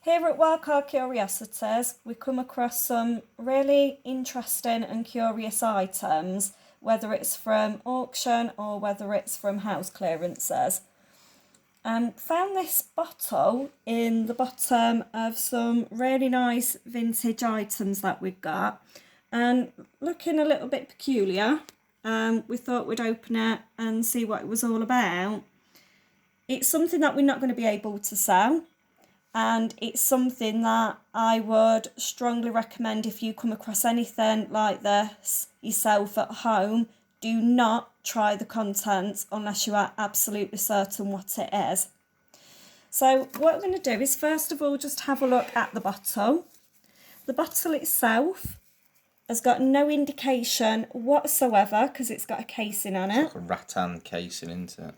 Here at Wildcard Curiosities, we come across some really interesting and curious items, whether it's from auction or whether it's from house clearances. Found this bottle in the bottom of some really nice vintage items that we've got, and looking a little bit peculiar. We thought we'd open it and see what it was all about. It's something that we're not going to be able to sell. And it's something that I would strongly recommend if you come across anything like this yourself at home. Do not try the contents unless you are absolutely certain what it is. So what I'm going to do is first of all just have a look at the bottle. The bottle itself has got no indication whatsoever, because it's got a casing on it. It's like a rattan casing, isn't it?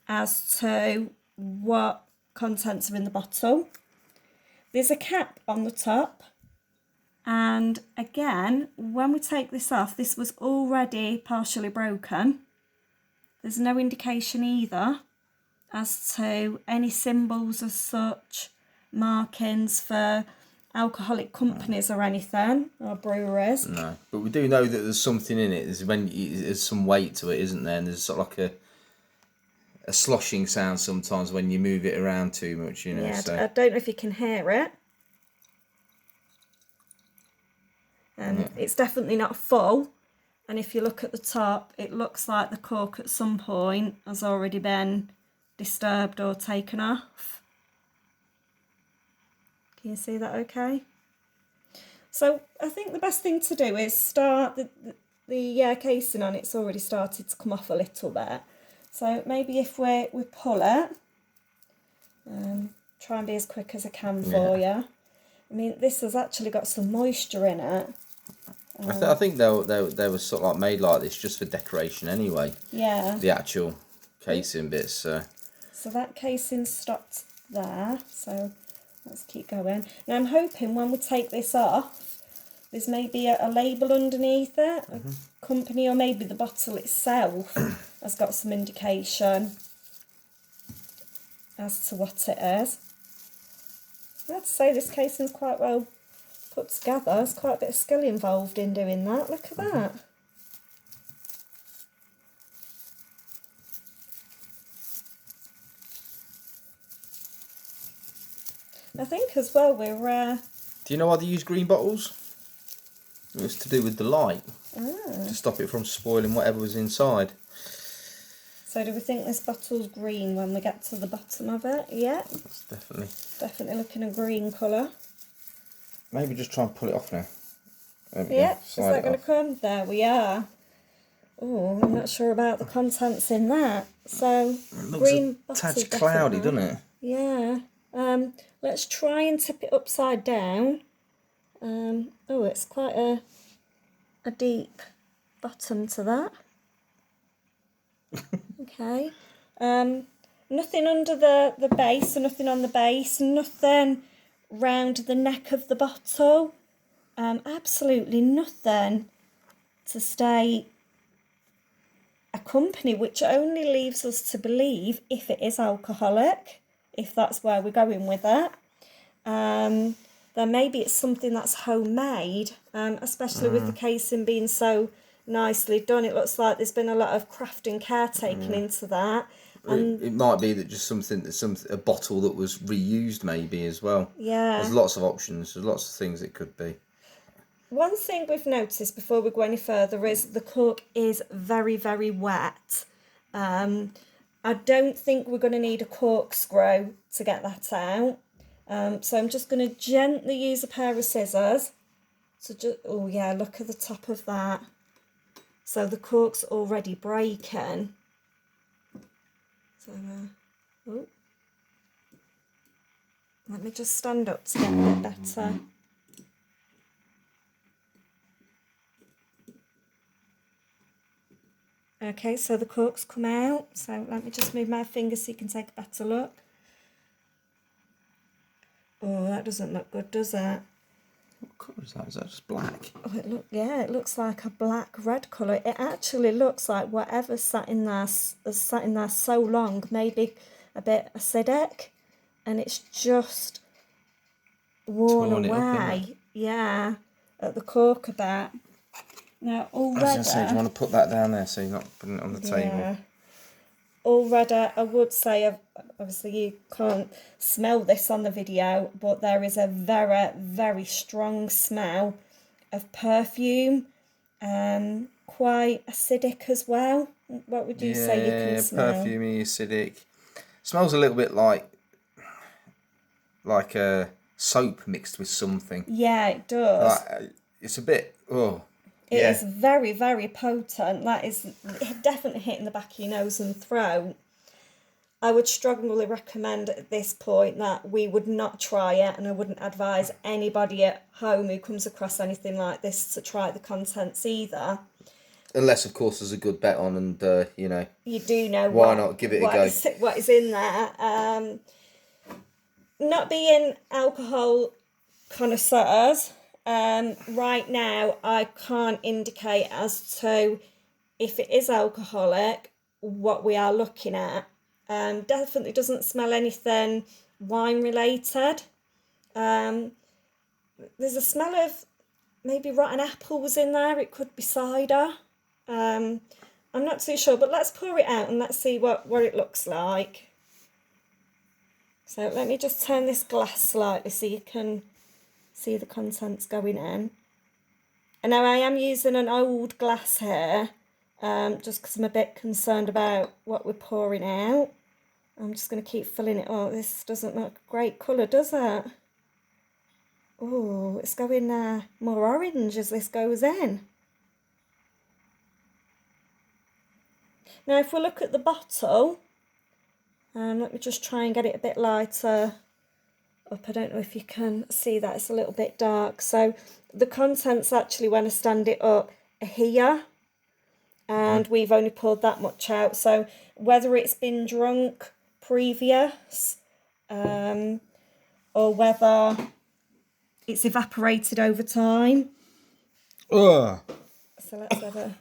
As to what contents are in the bottle. There's a cap on the top, and again, when we take this off, this was already partially broken. There's no indication either as to any symbols as such, markings for alcoholic companies or anything, or breweries. No, but we do know that there's something in it. There's some weight to it, isn't there? And there's sort of like a sloshing sound sometimes when you move it around too much, you know. Yeah, so. I don't know if you can hear it. And it's definitely not full. And if you look at the top, it looks like the cork at some point has already been disturbed or taken off. Can you see that okay? So I think the best thing to do is start the casing on. It's already started to come off a little bit. So maybe if we pull it, try and be as quick as I can for you. I mean, this has actually got some moisture in it. I think they were sort of like made like this just for decoration anyway. Yeah. The actual casing bits. So that casing stopped there. So let's keep going. Now I'm hoping when we take this off, there's maybe a label underneath it, a company, or maybe the bottle itself has got some indication as to what it is. I have to say this casing's quite well put together. There's quite a bit of skill involved in doing that. Look at that. I think as well we're... Do you know why they use green bottles? It was to do with the light. To stop it from spoiling whatever was inside. So do we think this bottle's green when we get to the bottom of it? Yeah. It's definitely Looking a green colour. Maybe just try and pull it off now. Yeah, is that going to come? There we are. Oh, I'm not sure about the contents in that. So, green looks a tad cloudy, doesn't it? Yeah. Let's try and tip it upside down. Oh, it's quite a deep bottom to that. Okay. Nothing under the base, so nothing on the base, nothing round the neck of the bottle. Absolutely nothing to state a company, which only leaves us to believe if it is alcoholic, if that's where we're going with it. Then maybe it's something that's homemade, especially with the casing being so nicely done. It looks like there's been a lot of craft and care taken into that. And it might be that just a bottle that was reused maybe as well. Yeah. There's lots of options. There's lots of things it could be. One thing we've noticed before we go any further is the cork is very, very wet. I don't think we're going to need a corkscrew to get that out. So I'm just going to gently use a pair of scissors. So just, oh yeah, look at the top of that. So the cork's already breaking. So, let me just stand up to get a bit better. Okay, so the cork's come out. So let me just move my finger so you can take a better look. Oh, that doesn't look good, does it? What colour is that? Is that just black? Oh, it looks like a black-red colour. It actually looks like whatever sat in there has sat in there so long, maybe a bit acidic, and it's just worn torn it up, isn't away. Yeah, at the cork a bit. Now I was going already, to say, do you want to put that down there so you're not putting it on the table? already I would say, obviously you can't smell this on the video, but there is a very, very strong smell of perfume. Quite acidic as well. What would you say you can smell? Perfumey, acidic. Smells a little bit like a soap mixed with something. Yeah, it does. It's a bit. Oh, It is very, very potent. That is definitely hitting the back of your nose and throat. I would strongly recommend at this point that we would not try it, and I wouldn't advise anybody at home who comes across anything like this to try the contents either. Unless, of course, there's a good bet on, and You do know why not give it a go? What is in there. Not being alcohol connoisseurs, right now I can't indicate as to if it is alcoholic what we are looking at. Definitely doesn't smell anything wine related. There's a smell of maybe rotten apples in there. It could be cider. I'm not too sure, but let's pour it out and let's see what it looks like. So let me just turn this glass slightly so you can see the contents going in. And now I am using an old glass here, just because I'm a bit concerned about what we're pouring out. I'm just going to keep filling it up. This doesn't look a great colour, does it? Oh, it's going more orange as this goes in. Now if we look at the bottle, let me just try and get it a bit lighter up. I don't know if you can see that, it's a little bit dark. So the contents actually, when I stand it up, are here. And we've only poured that much out. So whether it's been drunk previous, or whether it's evaporated over time. Ugh. So let's have a...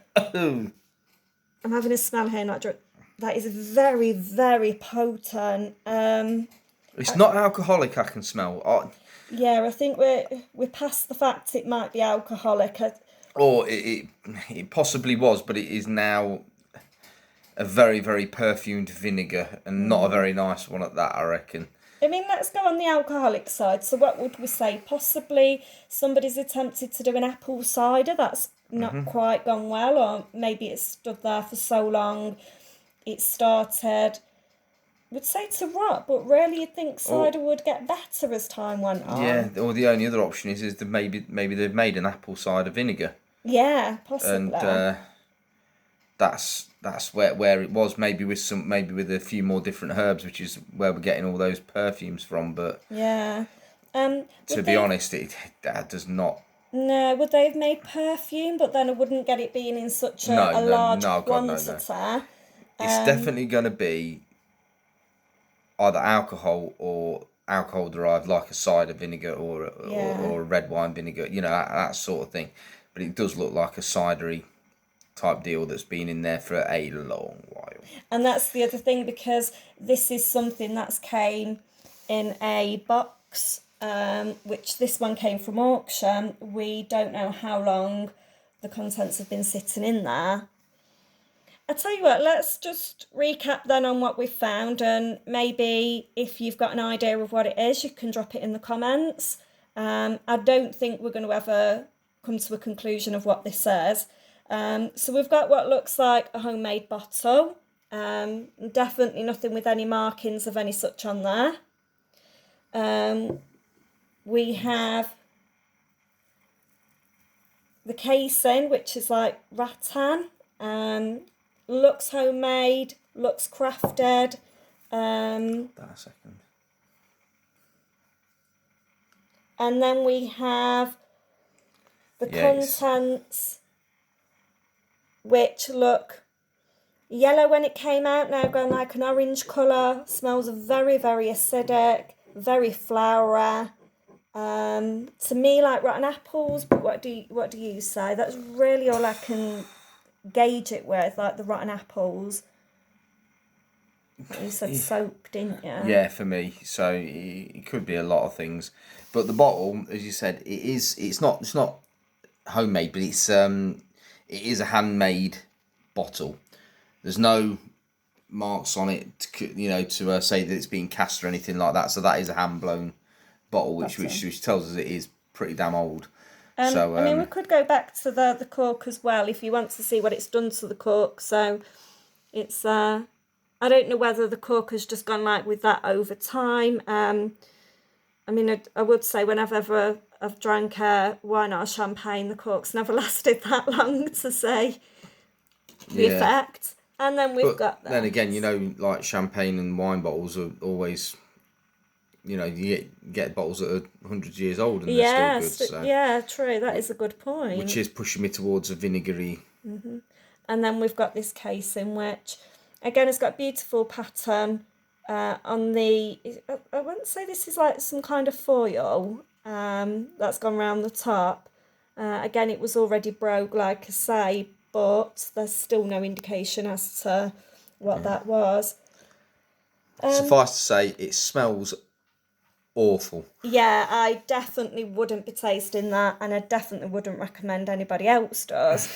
I'm having a smell here, not drunk. That is very, very potent. It's not alcoholic, I can smell. Yeah, I think we're past the fact it might be alcoholic. Or it possibly was, but it is now a very, very perfumed vinegar, and not a very nice one at that, I reckon. I mean, let's go on the alcoholic side. So what would we say? Possibly somebody's attempted to do an apple cider. That's not quite gone well, or maybe it's stood there for so long it started, would say, to rot, but really you'd think cider would get better as time went on. Yeah, or the only other option is that maybe they've made an apple cider vinegar. Yeah, possibly. And that's where it was, maybe with a few more different herbs, which is where we're getting all those perfumes from. But yeah, to be honest, that does not. No, would they have made perfume? But then I wouldn't get it being in such a large quantity. No. It's definitely going to be either alcohol or alcohol derived, like a cider vinegar or a red wine vinegar, that sort of thing. But it does look like a cidery type deal that's been in there for a long while. And that's the other thing, because this is something that's came in a box, which this one came from auction. We don't know how long the contents have been sitting in there. I tell you what, let's just recap then on what we've found, and maybe if you've got an idea of what it is, you can drop it in the comments. I don't think we're going to ever come to a conclusion of what this says. So we've got what looks like a homemade bottle. Definitely nothing with any markings of any such on there. We have the casing, which is like rattan. Looks homemade, looks crafted. That a second. And then we have the contents, which look yellow when it came out, now going like an orange colour. Smells very, very acidic, very flowery. To me, like rotten apples, but what do you say? That's really all I can gauge it with, like the rotten apples. You said soak, didn't you? Yeah, for me. So it could be a lot of things, but the bottle, as you said, it's not homemade, but it is a handmade bottle. There's no marks on it, to say that it's been cast or anything like that. So that is a hand blown bottle, which tells us it is pretty damn old. So I mean, we could go back to the cork as well if you want to see what it's done to the cork. So it's I don't know whether the cork has just gone like with that over time. I mean, I would say whenever I've drank wine or champagne, the cork's never lasted that long to say the effect. And then we've got that. Then again, like champagne and wine bottles are always, you get bottles that are 100 years old and they're still good. So. Yeah, true. That is a good point. Which is pushing me towards a vinegary. Mm-hmm. And then we've got this casing, which, again, has got a beautiful pattern on the... I wouldn't say this is like some kind of foil that's gone round the top. Again, it was already broke, like I say, but there's still no indication as to what that was. Suffice to say, it smells awful. Yeah, I definitely wouldn't be tasting that, and I definitely wouldn't recommend anybody else does.